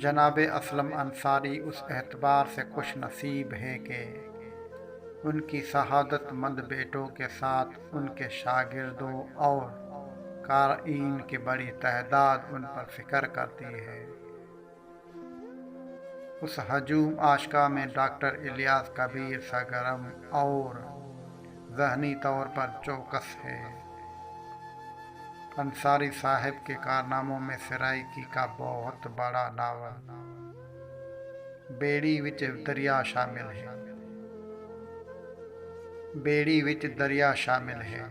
جناب اسلم انصاری اس اعتبار سے خوش نصیب ہے کہ ان کی شہادت مند بیٹوں کے ساتھ ان کے شاگردوں اور قارئین کی بڑی تعداد ان پر فکر کرتی ہے۔ اس ہجوم آشکا میں ڈاکٹر الیاس کبیر سرگرم اور ذہنی طور پر چوکس ہے۔ انصاری صاحب کے کارناموں میں سرائکی کا بہت بڑا ناول بیڑی وچ دریا شامل ہے۔ بیڑی وچ دریا شامل ہے،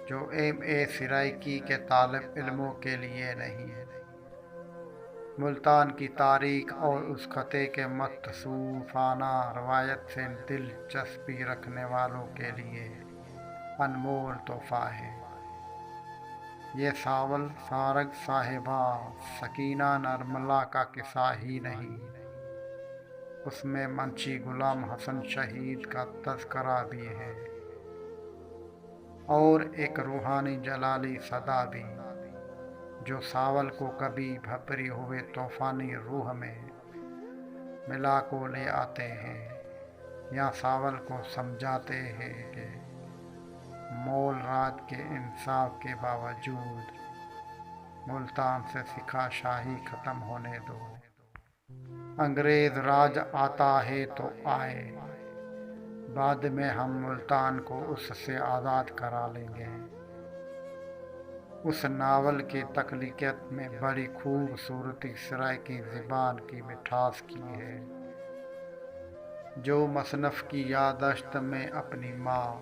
جو ایم سرائکی کے طالب علموں کے لیے نہیں، ملتان کی تاریخ اور اس خطے کے متصوفانہ روایت سے دلچسپی رکھنے والوں کے لیے انمول تحفہ ہے۔ یہ ساول سارگ صاحبہ سکینہ نرملا کا قصہ ہی نہیں، اس میں منشی غلام حسن شہید کا تذکرہ بھی ہے اور ایک روحانی جلالی صدا بھی، جو ساول کو کبھی بھپری ہوئے طوفانی روح میں ملا کو لے آتے ہیں، یا ساول کو سمجھاتے ہیں کہ مول راج کے انصاف کے باوجود ملتان سے سکھا شاہی ختم ہونے دو، انگریز راج آتا ہے تو آئے، بعد میں ہم ملتان کو اس سے آزاد کرا لیں گے۔ اس ناول کی تخلیقیت میں بڑی خوبصورتی سرائکی زبان کی مٹھاس کی ہے، جو مصنف کی یادداشت میں اپنی ماں،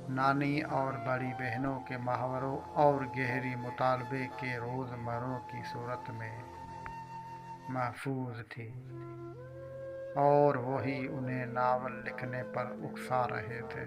نانی اور بڑی بہنوں کے محاوروں اور گہری مطالبے کے روزمرہ کی صورت میں محفوظ تھی، اور وہی انہیں ناول لکھنے پر اکسا رہے تھے۔